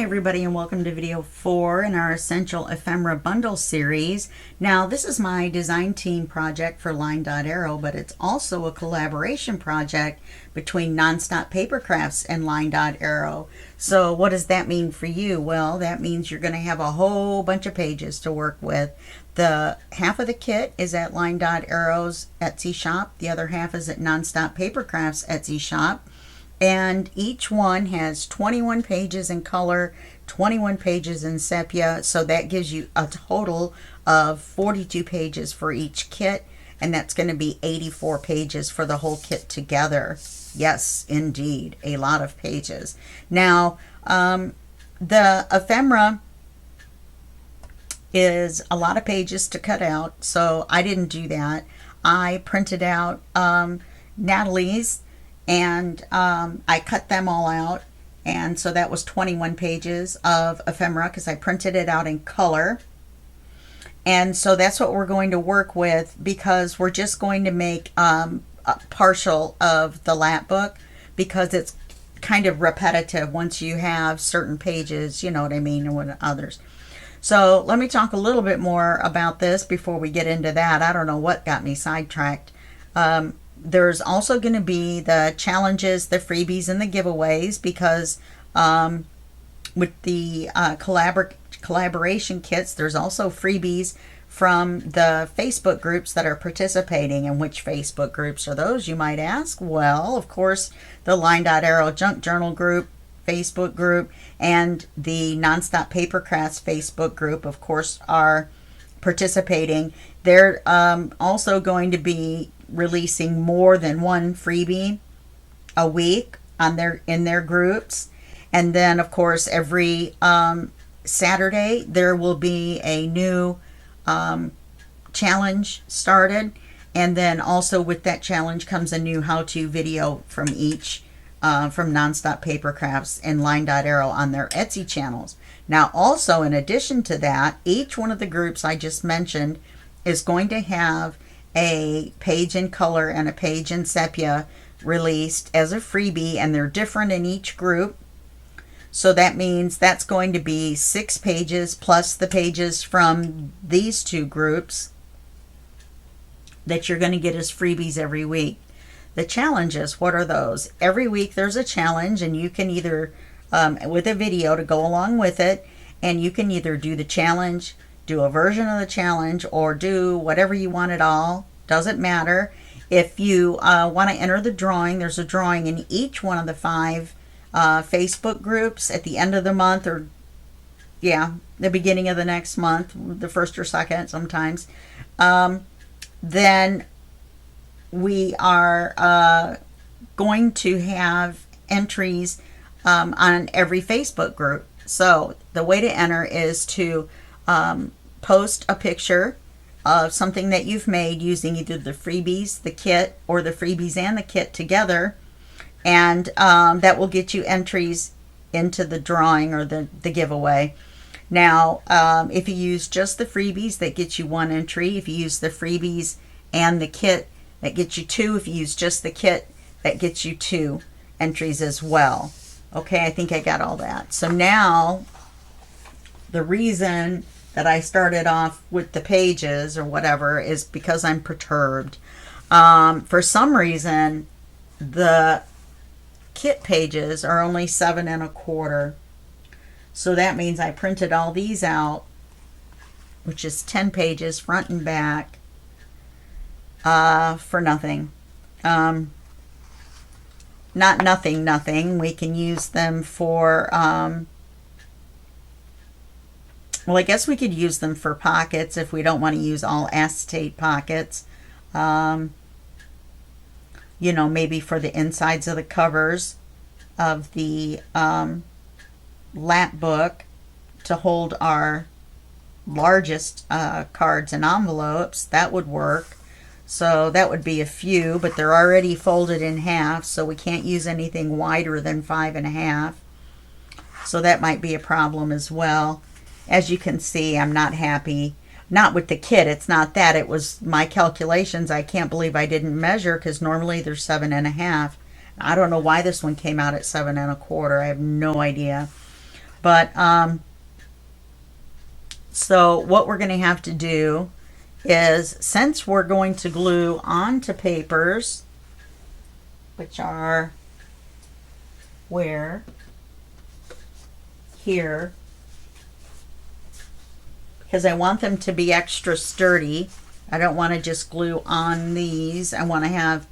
Hi everybody, and welcome to video 4 in our Essential Ephemera Bundle series. Now this is my design team project for LineDotArrow, but it's also a collaboration project between Nonstop Papercrafts and LineDotArrow. So what does that mean for you? Well, that means you're going to have a whole bunch of pages to work with. The half of the kit is at LineDotArrow's Etsy shop. The other half is at Nonstop Papercrafts Etsy shop. And each one has 21 pages in color, 21 pages in sepia, so that gives you a total of 42 pages for each kit, and that's going to be 84 pages for the whole kit together. Yes, indeed, a lot of pages. Now, the ephemera is a lot of pages to cut out, so I didn't do that. I printed out Natalie's, and I cut them all out, and so that was 21 pages of ephemera because I printed it out in color. And so that's what we're going to work with, because we're just going to make a partial of the lap book, because it's kind of repetitive once you have certain pages, you know what I mean, and with others. So let me talk a little bit more about this before we get into that. I don't know what got me sidetracked. There's also going to be the challenges, the freebies, and the giveaways, because with the collaboration kits, there's also freebies from the Facebook groups that are participating. And which Facebook groups are those, you might ask? Well, of course, the LineDotArrow Junk Journal group, Facebook group, and the Nonstop Papercrafts Facebook group, of course, are participating. They're also going to be releasing more than one freebie a week on in their groups. And then of course every Saturday there will be a new challenge started, and then also with that challenge comes a new how-to video from each from Nonstop Papercrafts and LineDotArrow on their Etsy channels. Now also, in addition to that, each one of the groups I just mentioned is going to have a page in color and a page in sepia released as a freebie, and they're different in each group. So that means that's going to be 6 pages plus the pages from these two groups that you're going to get as freebies every week. The challenges, what are those? Every week there's a challenge, and you can either with a video to go along with it, and you can either do the challenge, do a version of the challenge, or do whatever you want at all. Doesn't matter. If you want to enter the drawing, there's a drawing in each one of the 5 Facebook groups at the end of the month, or the beginning of the next month, the first or second sometimes. Then we are going to have entries on every Facebook group. So the way to enter is to post a picture of something that you've made using either the freebies, the kit, or the freebies and the kit together, and that will get you entries into the drawing or the giveaway. Now, if you use just the freebies, that gets you 1 entry. If you use the freebies and the kit, that gets you 2. If you use just the kit, that gets you 2 entries as well. Okay, I think I got all that. So now, the reason that I started off with the pages or whatever is because I'm perturbed. For some reason, the kit pages are only 7 1/4. So that means I printed all these out, which is 10 pages front and back, for nothing. Not nothing. We can use them for well, I guess we could use them for pockets if we don't want to use all acetate pockets. You know, maybe for the insides of the covers of the lap book to hold our largest cards and envelopes. That would work. So that would be a few, but they're already folded in half, so we can't use anything wider than 5 1/2. So that might be a problem as well. As you can see, I'm not happy. Not with the kit, it's not that. It was my calculations. I can't believe I didn't measure, because normally they're 7 1/2. I don't know why this one came out at 7 1/4. I have no idea. But so what we're going to have to do is, since we're going to glue onto papers, which are where? Here. Because I want them to be extra sturdy. I don't want to just glue on these. I want to have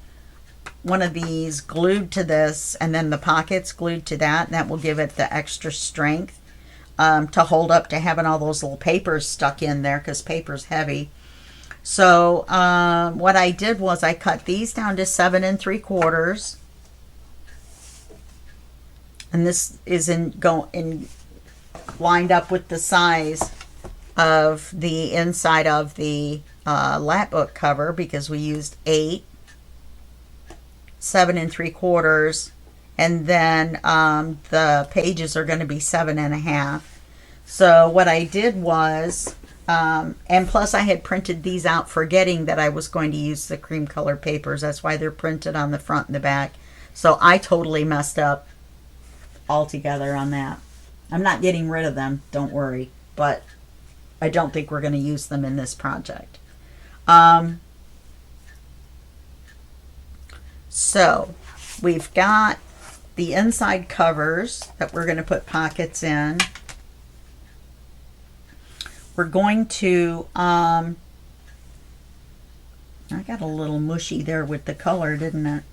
one of these glued to this and then the pockets glued to that. And that will give it the extra strength to hold up to having all those little papers stuck in there, because paper's heavy. So what I did was I cut these down to 7 3/4. And this is lined up with the size of the inside of the lap book cover, because we used 8, 7 3/4, and then the pages are going to be 7 1/2. So what I did was, and plus I had printed these out forgetting that I was going to use the cream colored papers. That's why they're printed on the front and the back. So I totally messed up altogether on that. I'm not getting rid of them, don't worry, but I don't think we're going to use them in this project. So we've got the inside covers that we're going to put pockets in. We're going to, I got a little mushy there with the color, didn't it?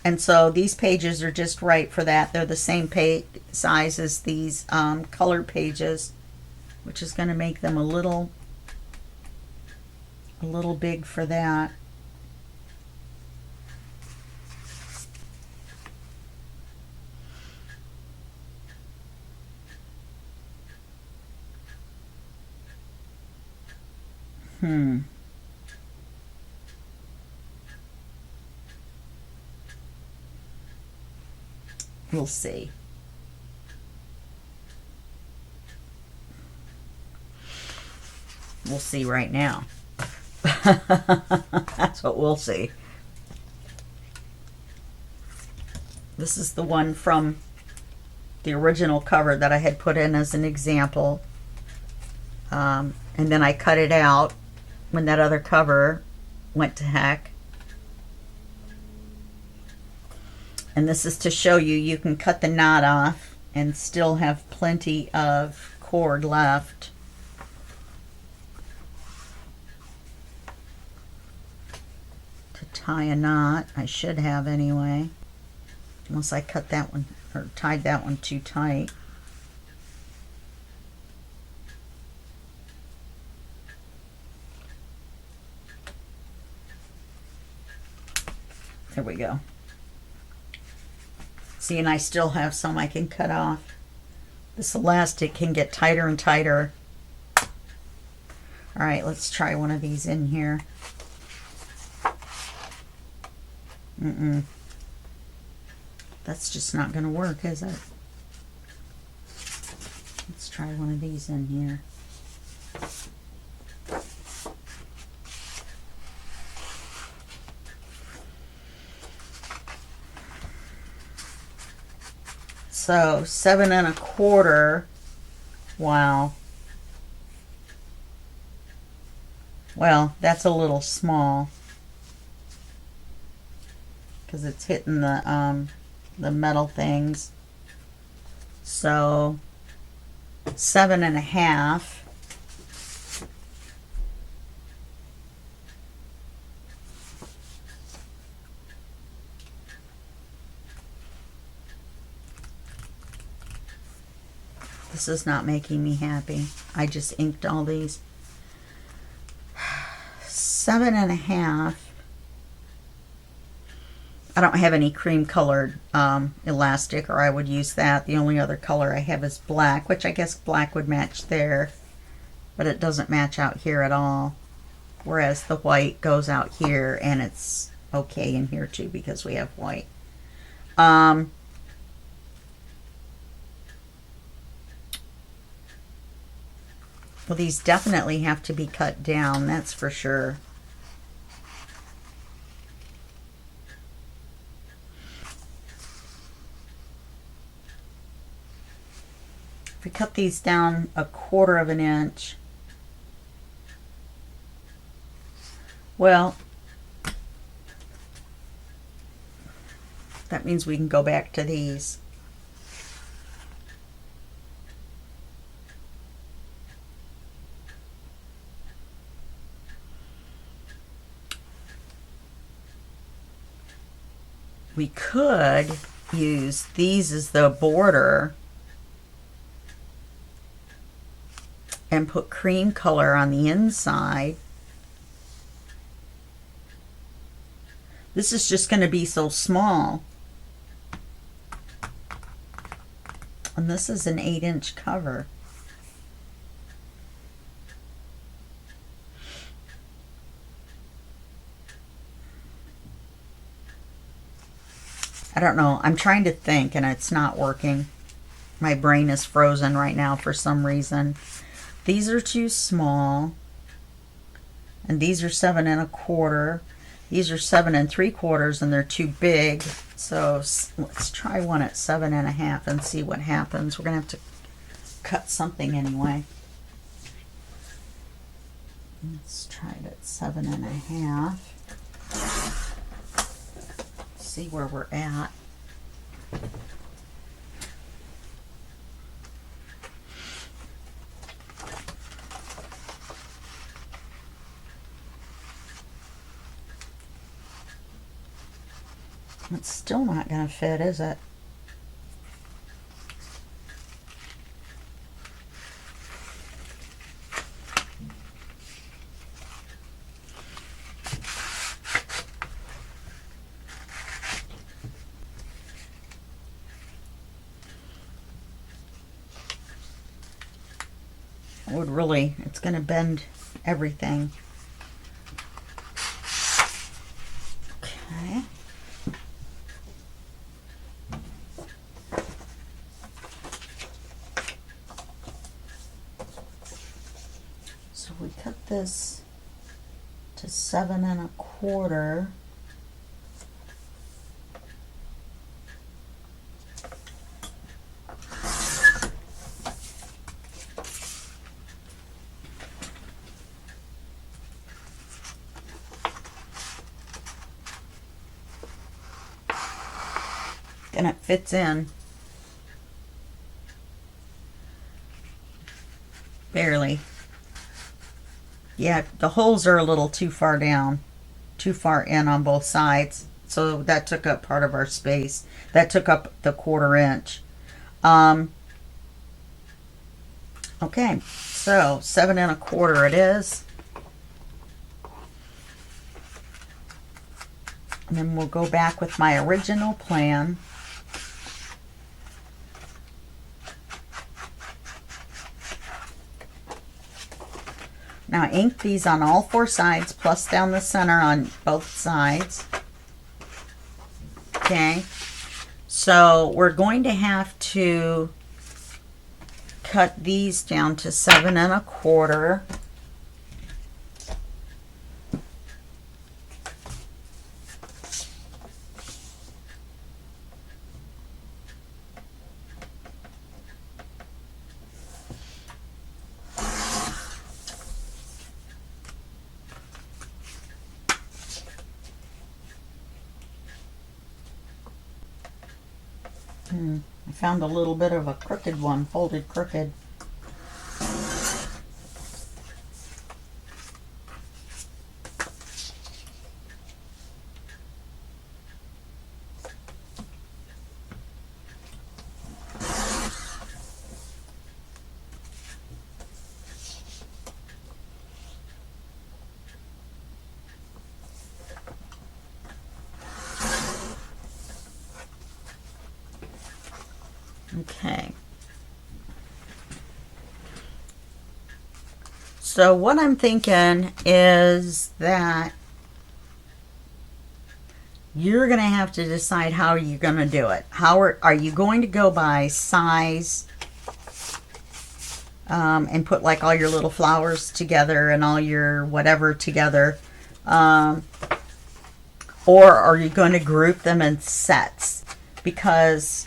And so these pages are just right for that. They're the same size as these colored pages, which is going to make them a little big for that. We'll see. We'll see right now. That's what we'll see. This is the one from the original cover that I had put in as an example. And then I cut it out when that other cover went to heck. And this is to show you can cut the knot off and still have plenty of cord left. To tie a knot, I should have anyway. Unless I cut that one or tied that one too tight. There we go. See, and I still have some I can cut off. This elastic can get tighter and tighter. All right, let's try one of these in here. That's just not going to work, is it? Let's try one of these in here. So 7 1/4. Wow. Well, that's a little small because it's hitting the metal things. So 7 1/2. This is not making me happy. I just inked all these. 7 1/2. I don't have any cream colored elastic, or I would use that. The only other color I have is black, which I guess black would match there, but it doesn't match out here at all. Whereas the white goes out here, and it's okay in here too because we have white. Well, these definitely have to be cut down, that's for sure. If we cut these down 1/4 of an inch, well, that means we can go back to these. We could use these as the border and put cream color on the inside. This is just going to be so small. And this is an 8-inch cover. I don't know. I'm trying to think and it's not working. My brain is frozen right now for some reason. These are too small. And these are 7 1/4. These are 7 3/4 and they're too big. So let's try one at 7 1/2 and see what happens. We're going to have to cut something anyway. Let's try it at 7 1/2. See where we're at. It's still not going to fit, is it? It would really, it's going to bend everything. Okay. So we cut this to 7 1/4. And it fits in barely. Yeah, the holes are a little too far down, too far in on both sides, so that took up part of our space. That took up the 1/4 inch. Okay, so 7 1/4 it is. And then we'll go back with my original plan. Now ink these on all 4 sides, plus down the center on both sides. Okay, so we're going to have to cut these down to 7 1/4. I found a little bit of a crooked one, folded crooked. Okay. So what I'm thinking is that you're going to have to decide how you're going to do it. How are you going to go by size and put like all your little flowers together and all your whatever together? Or are you going to group them in sets? Because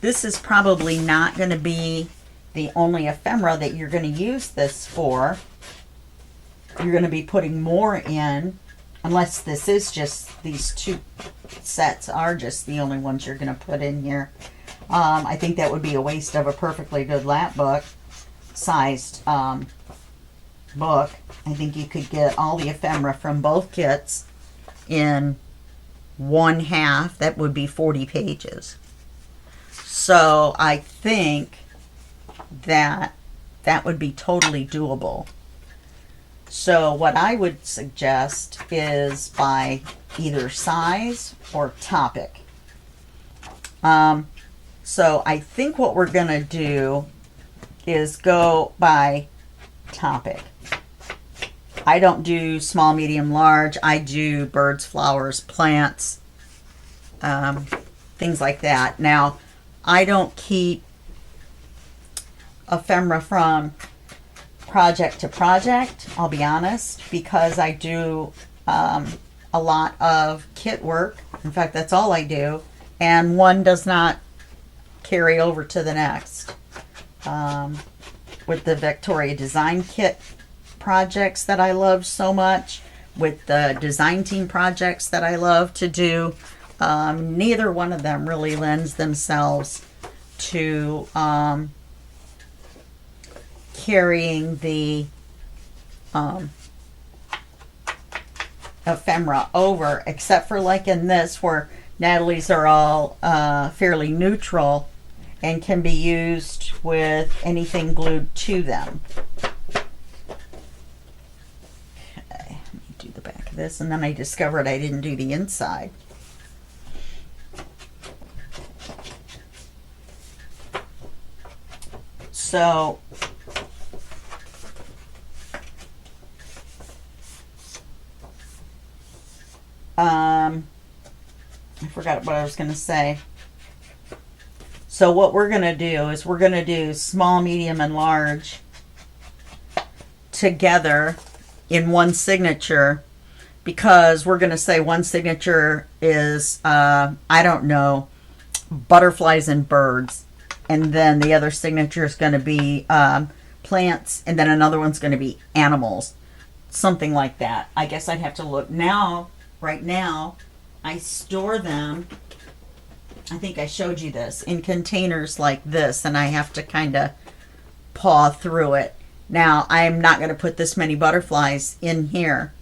this is probably not going to be the only ephemera that you're going to use this for. You're going to be putting more in, unless this is just, these two sets are just the only ones you're going to put in here. I think that would be a waste of a perfectly good lap book sized book. I think you could get all the ephemera from both kits in 1/2. That would be 40 pages. So I think that that would be totally doable. So what I would suggest is by either size or topic. So I think what we're going to do is go by topic. I don't do small, medium, large. I do birds, flowers, plants, things like that. Now, I don't keep ephemera from project to project, I'll be honest, because I do a lot of kit work. In fact, that's all I do, and one does not carry over to the next. With the Victoria Design Kit projects that I love so much, with the design team projects that I love to do, neither one of them really lends themselves to carrying the ephemera over, except for like in this where Natalie's are all fairly neutral and can be used with anything glued to them. Okay, let me do the back of this, and then I discovered I didn't do the inside. So I forgot what I was going to say. So what we're going to do is we're going to do small, medium, and large together in one signature, because we're going to say one signature is, I don't know, butterflies and birds. And then the other signature is going to be plants. And then another one's going to be animals. Something like that. I guess I'd have to look. Now, right now, I store them, I think I showed you this, in containers like this, and I have to kind of paw through it. Now, I'm not going to put this many butterflies in here.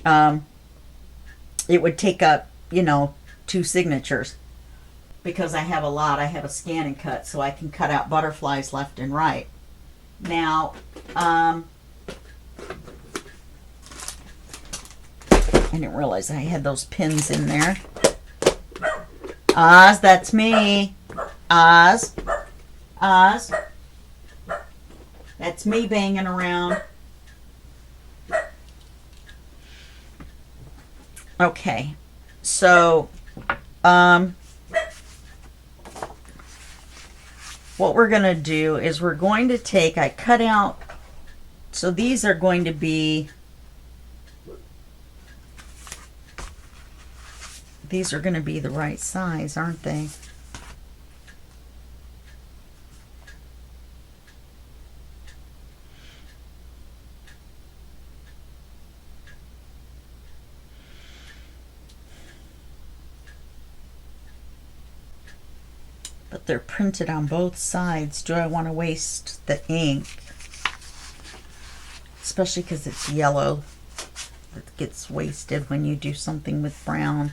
It would take up, 2 signatures, because I have a lot. I have a scan and cut, so I can cut out butterflies left and right. Now, I didn't realize I had those pins in there. Oz, that's me. Oz. Oz. That's me banging around. Okay. So, what we're going to do is we're going to take, I cut out, so these are going to be, these are going to be the right size, aren't they? But they're printed on both sides. Do I want to waste the ink? Especially because it's yellow. It gets wasted when you do something with brown.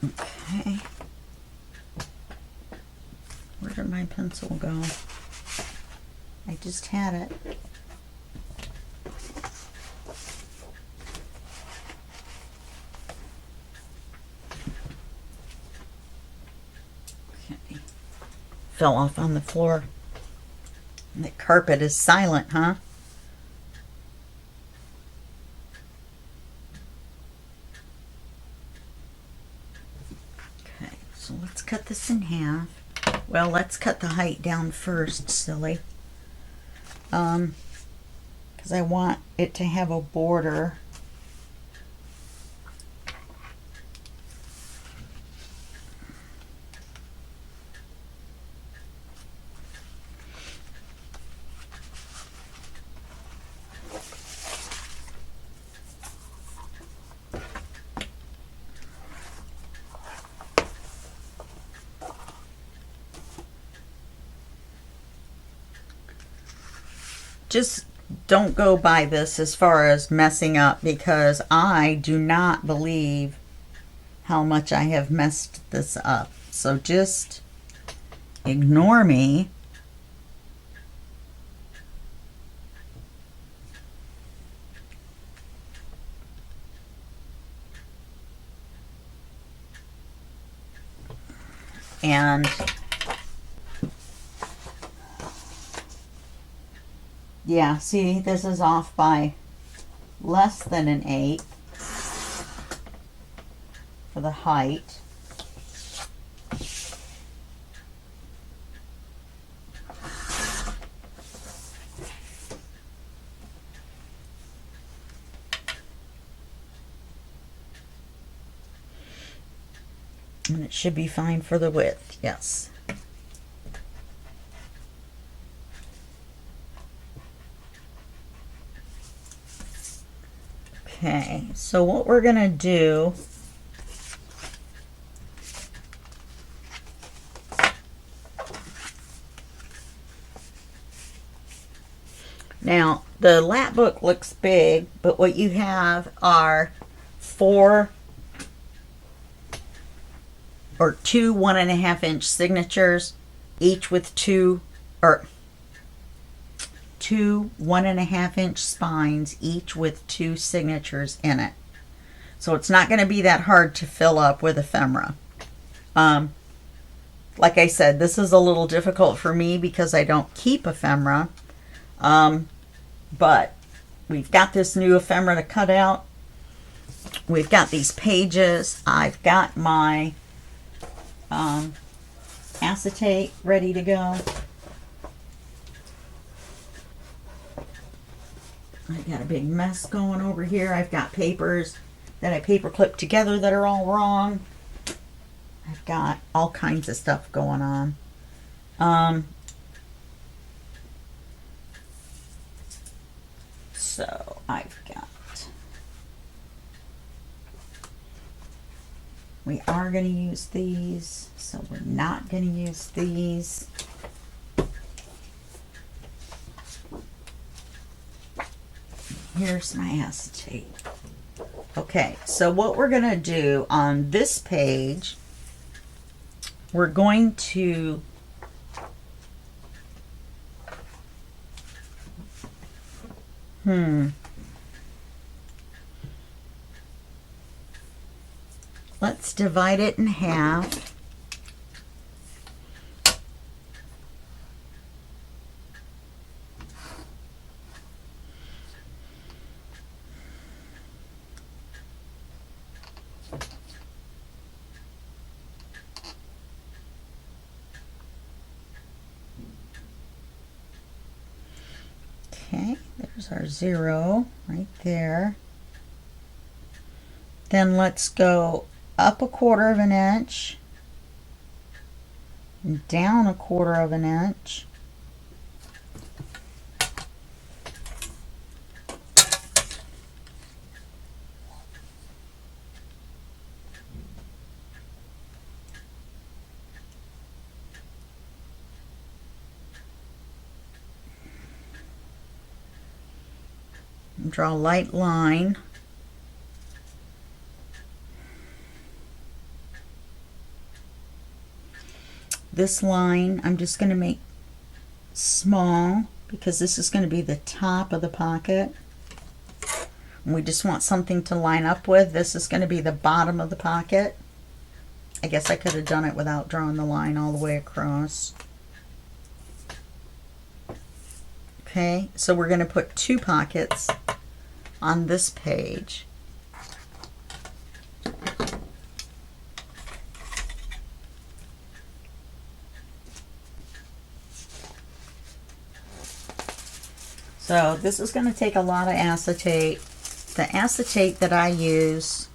Okay. Where did my pencil go? I just had it. Okay. Fell off on the floor. And the carpet is silent, huh? Okay, so let's cut this in half. Well, let's cut the height down first, silly. because I want it to have a border. Just don't go by this as far as messing up, because I do not believe how much I have messed this up. So just ignore me. And yeah, see, this is off by less than an 8 for the height. And it should be fine for the width, yes. Okay, so what we're gonna do now, the lap book looks big, but what you have are 4 or 2 1.5 inch signatures, each with two 1.5 inch spines, each with 2 signatures in it. So it's not going to be that hard to fill up with ephemera. Like I said, this is a little difficult for me because I don't keep ephemera. But we've got this new ephemera to cut out. We've got these pages. I've got my acetate ready to go. I've got a big mess going over here. I've got papers that I paper clipped together that are all wrong. I've got all kinds of stuff going on. So I've got, we are going to use these, so we're not going to use these. Here's my acetate. Okay, so what we're going to do on this page, we're going to let's divide it in half. Okay, there's our 0 right there. Then let's go up 1/4 inch, and down 1/4 inch. And draw a light line. This line I'm just going to make small because this is going to be the top of the pocket. And we just want something to line up with. This is going to be the bottom of the pocket. I guess I could have done it without drawing the line all the way across. Okay, so we're going to put 2 pockets on this page. So So this is going to take a lot of acetate. The acetate that I use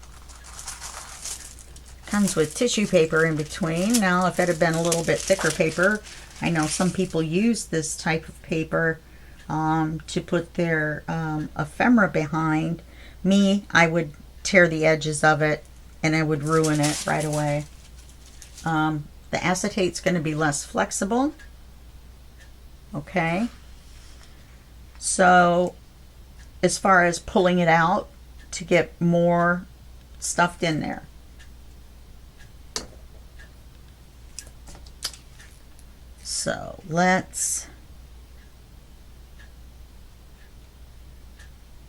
comes with tissue paper in between. Now, if it had been a little bit thicker paper, I know some people use this type of paper to put their ephemera behind. Me, I would tear the edges of it and I would ruin it right away. The acetate's going to be less flexible. Okay. So as far as pulling it out to get more stuffed in there. So let's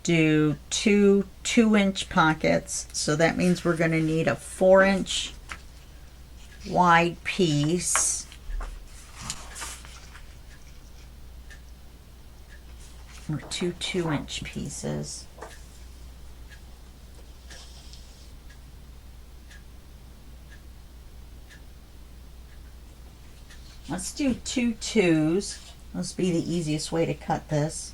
do two 2-inch pockets. So that means we're going to need a 4-inch wide piece. Or two 2-inch pieces. Let's do 2 2s. Must be the easiest way to cut this.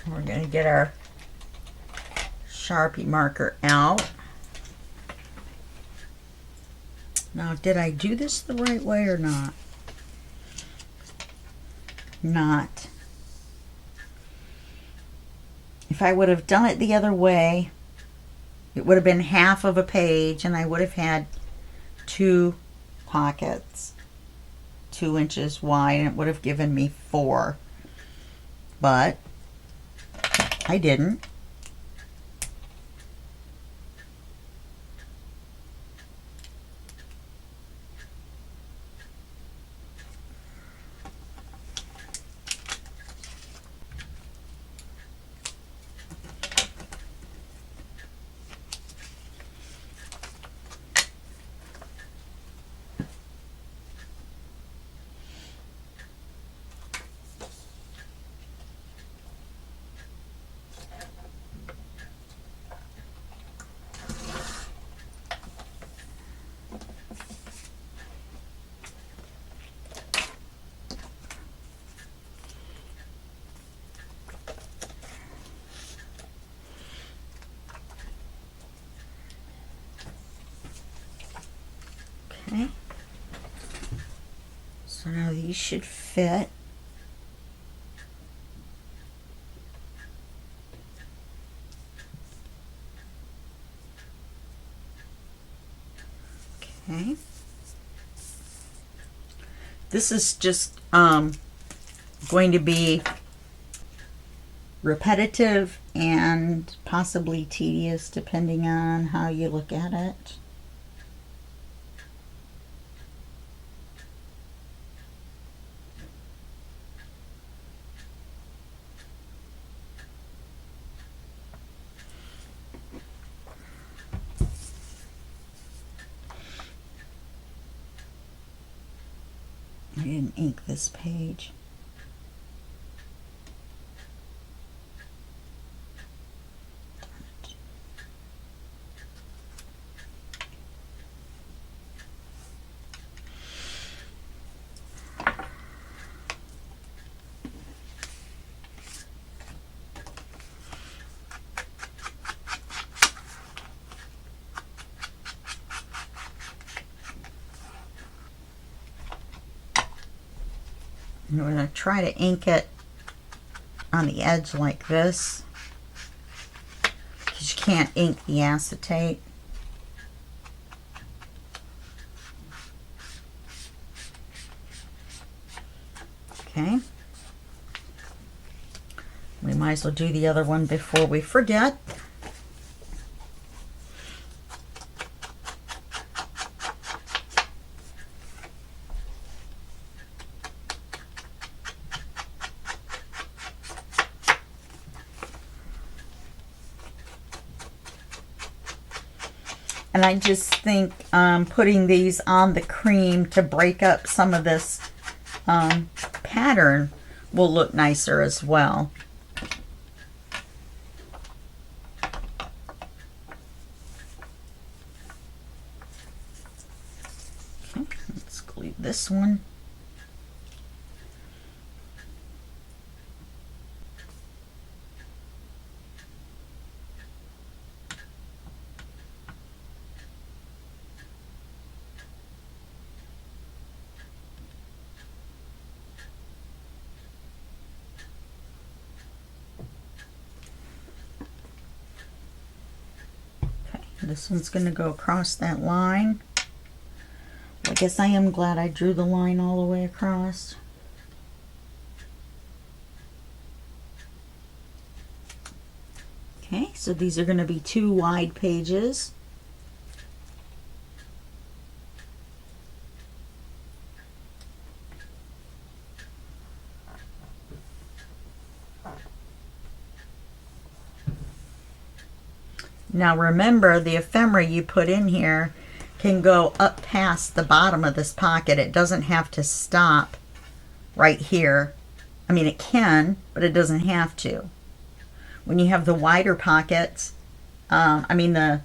We're going to get our Sharpie marker out. Now, did I do this the right way or not? Not. If I would have done it the other way, it would have been half of a page and I would have had 2 pockets, 2 inches wide, and it would have given me 4. But I didn't. Okay, so now these should fit. Okay, this is just going to be repetitive and possibly tedious depending on how you look at it. I didn't ink this page. I'm going to try to ink it on the edge like this, because you can't ink the acetate. Okay. We might as well do the other one before we forget. And I just think putting these on the cream to break up some of this pattern will look nicer as well. Okay, let's glue this one. This one's going to go across that line. I guess I am glad I drew the line all the way across. Okay, so these are going to be 2 wide pages. Now remember, the ephemera you put in here can go up past the bottom of this pocket. It doesn't have to stop right here. I mean, it can, but it doesn't have to. When you have the wider pockets, never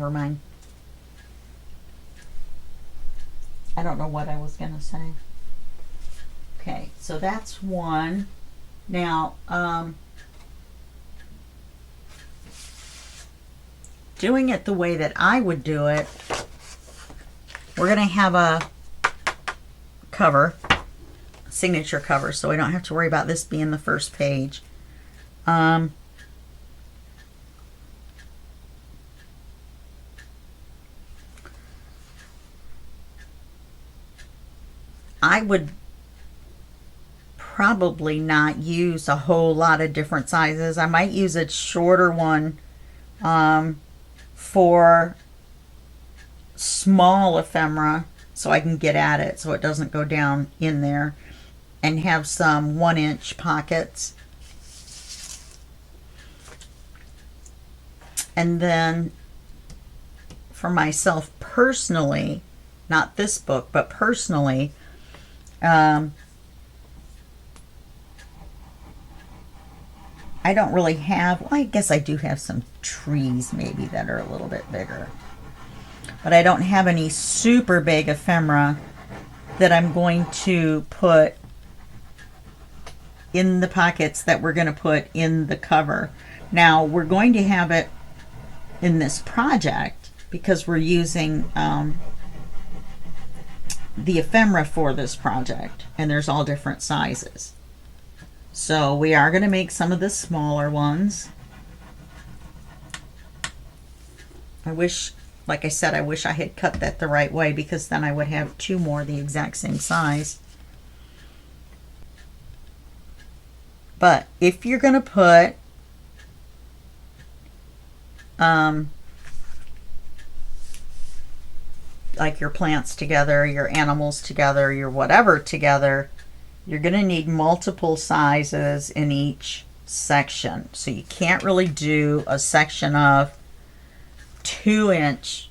mind. I don't know what I was going to say. Okay, so that's one. Now, doing it the way that I would do it, we're going to have a cover, signature cover, so we don't have to worry about this being the first page. I would probably not use a whole lot of different sizes. I might use a shorter one for small ephemera so I can get at it so it doesn't go down in there, and have some 1-inch pockets. And then for myself personally, not this book, but personally, I don't really have, well, I guess I do have some trees maybe that are a little bit bigger. But I don't have any super big ephemera that I'm going to put in the pockets that we're going to put in the cover. Now, we're going to have it in this project because we're using the ephemera for this project, and there's all different sizes. So we are going to make some of the smaller ones. I wish, like I said, I wish I had cut that the right way, because then I would have 2 more the exact same size. But if you're going to put like your plants together, your animals together, your whatever together, you're going to need multiple sizes in each section. So you can't really do a section of 2-inch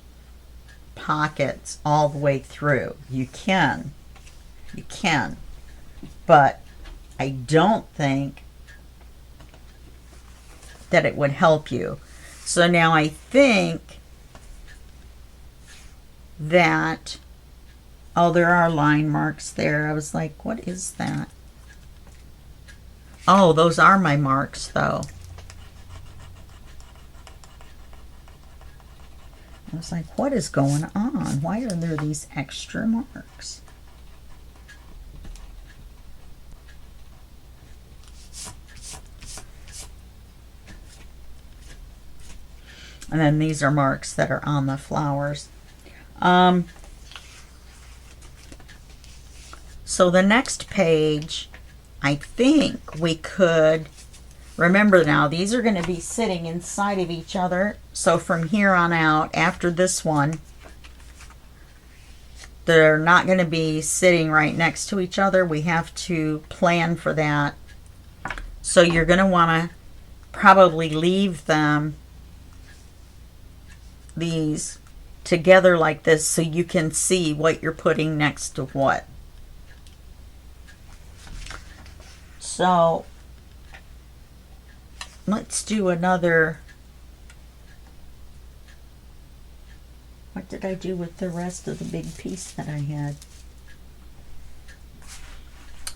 pockets all the way through. You can, but I don't think that it would help you. So now I think that, oh, there are line marks there. I was like, what is that? Oh, those are my marks though. I was like, what is going on? Why are there these extra marks? And then these are marks that are on the flowers. So the next page, I think we could, remember now, these are going to be sitting inside of each other. So from here on out, after this one, they're not going to be sitting right next to each other. We have to plan for that. So you're going to want to probably leave them, these, together like this so you can see what you're putting next to what. So let's do another. What did I do with the rest of the big piece that I had?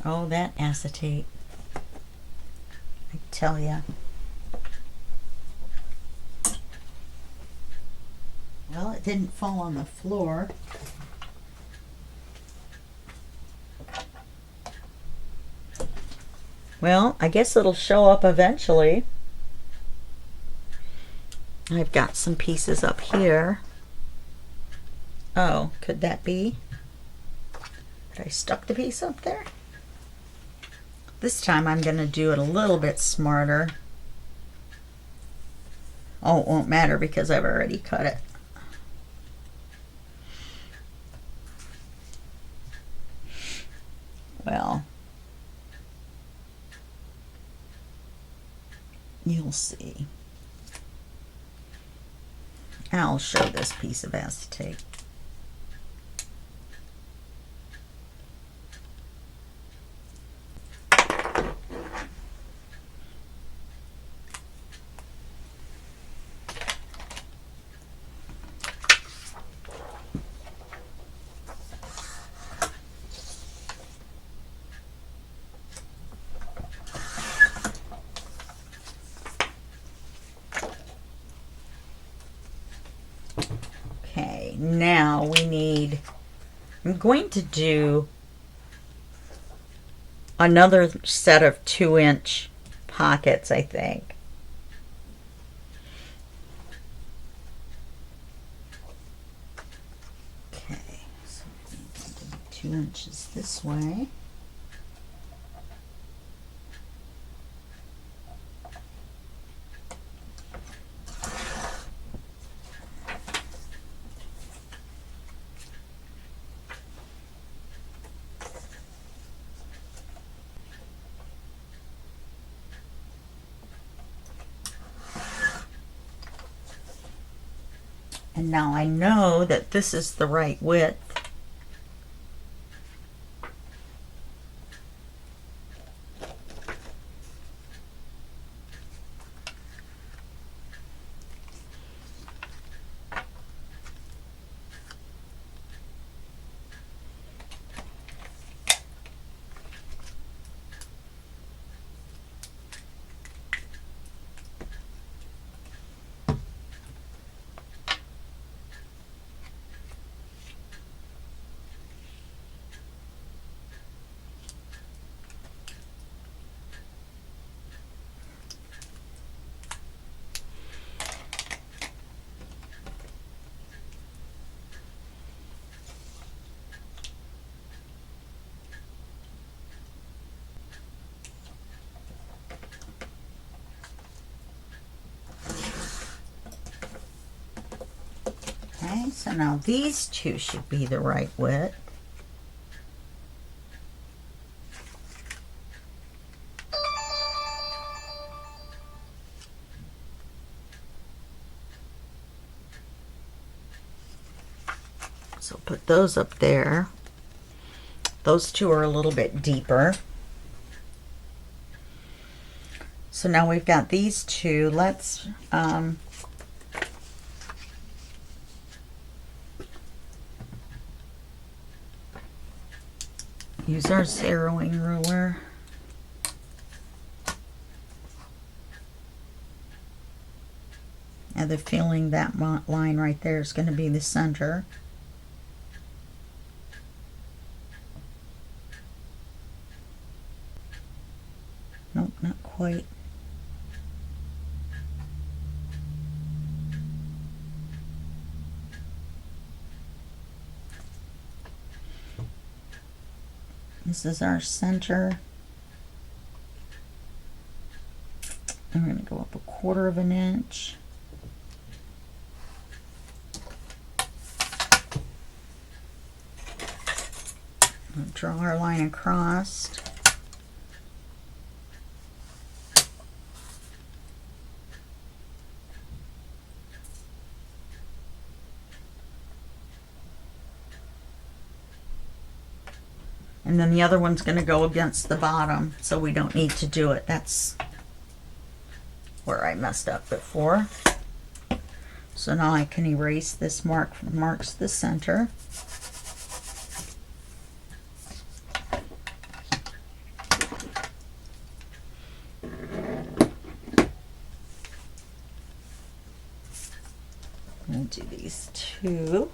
Oh, that acetate. I tell ya. Well, it didn't fall on the floor. Well, I guess it'll show up eventually. I've got some pieces up here. Oh, could that be? Did I stuck the piece up there? This time I'm going to do it a little bit smarter. Oh, it won't matter because I've already cut it. Well, you'll see. I'll show this piece of acetate. Okay, now we need, I'm going to do another set of 2-inch pockets, I think. Okay, so I'm going to do 2 inches this way. And now I know that this is the right width. Okay, so now these two should be the right width. So put those up there. Those two are a little bit deeper. So now we've got these two. Let's use our zeroing ruler. I have the feeling that line right there is going to be the center. Nope, not quite. This is our center. I'm going to go up 1/4 of an inch. We'll draw our line across. And then the other one's going to go against the bottom, so we don't need to do it. That's where I messed up before. So now I can erase this mark, marks the center. We'll do these two.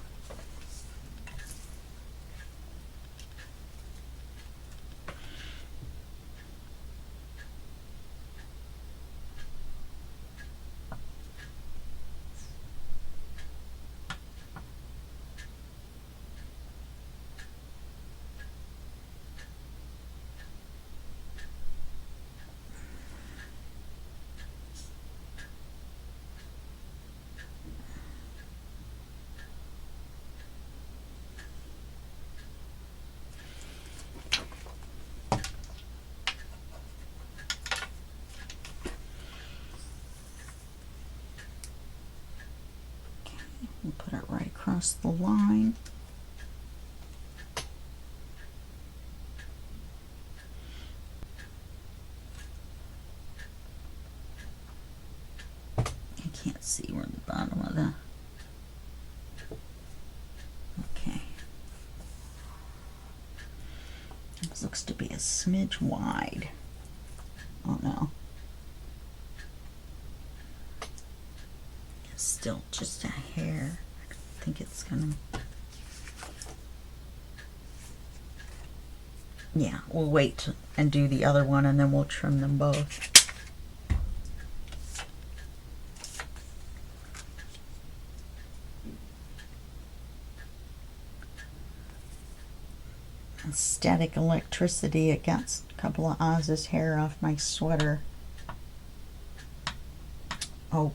We'll put it right across the line. I can't see where the bottom of the... Okay. This looks to be a smidge wide. Oh no. Still just a hair. I think it's gonna... Yeah, we'll wait and do the other one and then we'll trim them both. And static electricity, it got a couple of Oz's hair off my sweater. Oh.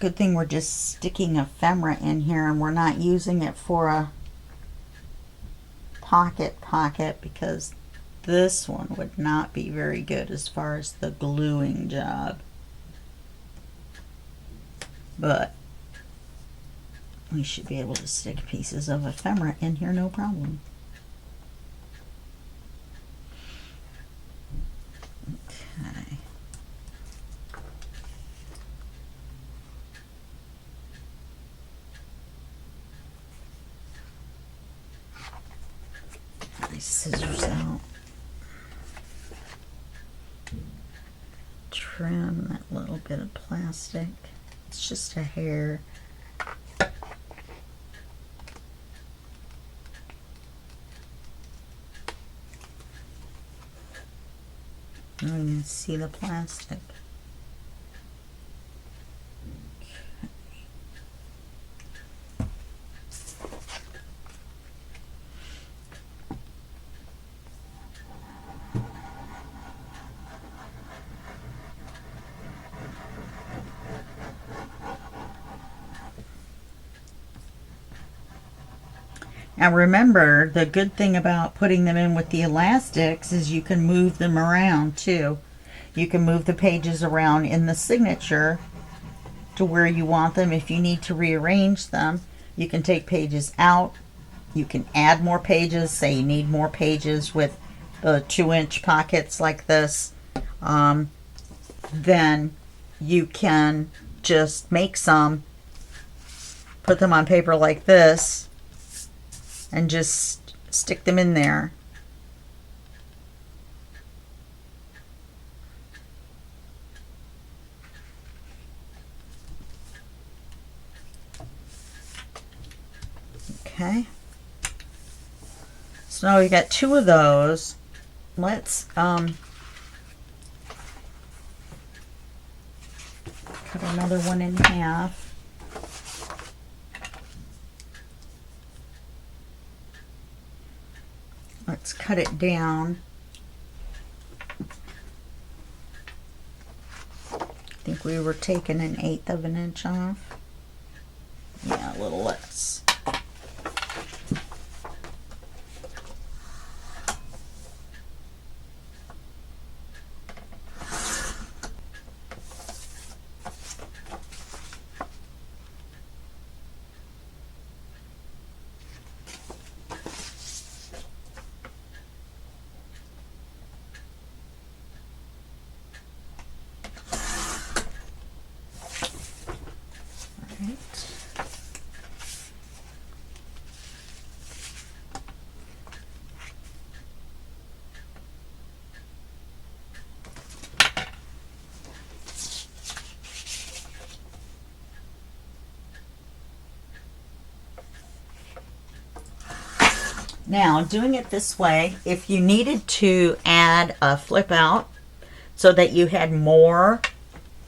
Good thing we're just sticking ephemera in here and we're not using it for a pocket because this one would not be very good as far as the gluing job. But we should be able to stick pieces of ephemera in here, no problem. Okay. Scissors out. Trim that little bit of plastic. It's just a hair. I don't even see the plastic. Now remember, the good thing about putting them in with the elastics is you can move them around too. You can move the pages around in the signature to where you want them. If you need to rearrange them, you can take pages out. You can add more pages. Say you need more pages with the 2-inch pockets like this. Then you can just make some, put them on paper like this, and just stick them in there. Okay. So now we got 2 of those. Let's cut another one in half. Let's cut it down. I think we were taking 1/8 of an inch off. Yeah, a little less. Now, doing it this way, if you needed to add a flip out so that you had more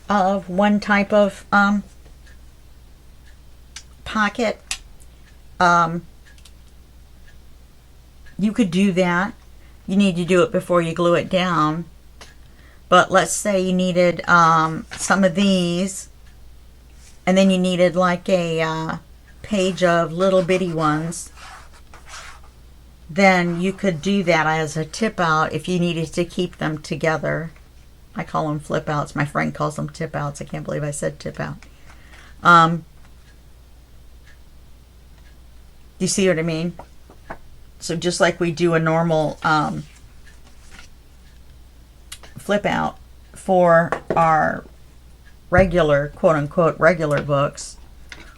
of one type of pocket, you could do that. You need to do it before you glue it down. But let's say you needed some of these, and then you needed like a page of little bitty ones. Then you could do that as a tip out if you needed to keep them together. I call them flip outs. My friend calls them tip outs. I can't believe I said tip out. You see what I mean? So just like we do a normal flip out for our regular, quote unquote, regular books,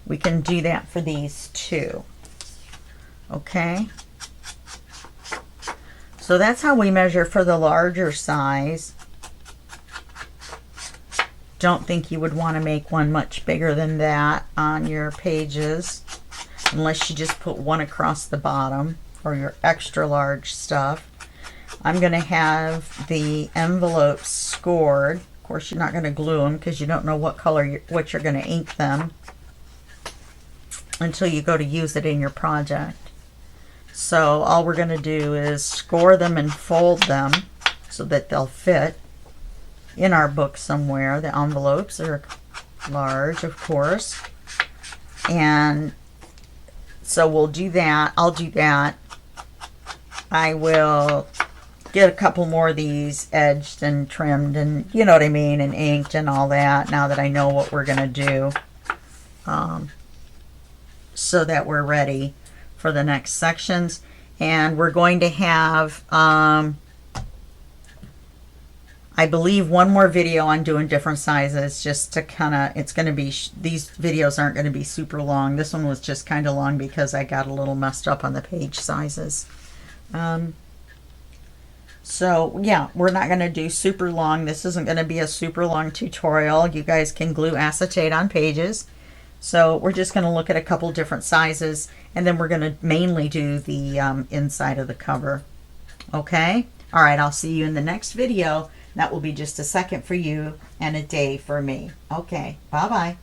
we can do that for these too. Okay? So that's how we measure for the larger size. Don't think you would want to make one much bigger than that on your pages, unless you just put one across the bottom for your extra large stuff. I'm going to have the envelopes scored. Of course, you're not going to glue them because you don't know what color what you're going to ink them until you go to use it in your project. So all we're going to do is score them and fold them so that they'll fit in our book somewhere. The envelopes are large, of course. And so we'll do that. I'll do that. I will get a couple more of these edged and trimmed and, you know what I mean, and inked and all that now that I know what we're going to do, so that we're ready for the next sections. And we're going to have I believe one more video on doing different sizes, just to kind of, it's going to be, these videos aren't going to be super long. This one was just kind of long because I got a little messed up on the page sizes. So yeah, we're not going to do super long. This isn't going to be a super long tutorial. You guys can glue acetate on pages. So we're just going to look at a couple different sizes, and then we're going to mainly do the inside of the cover. Okay? All right, I'll see you in the next video. That will be just a second for you and a day for me. Okay, bye-bye.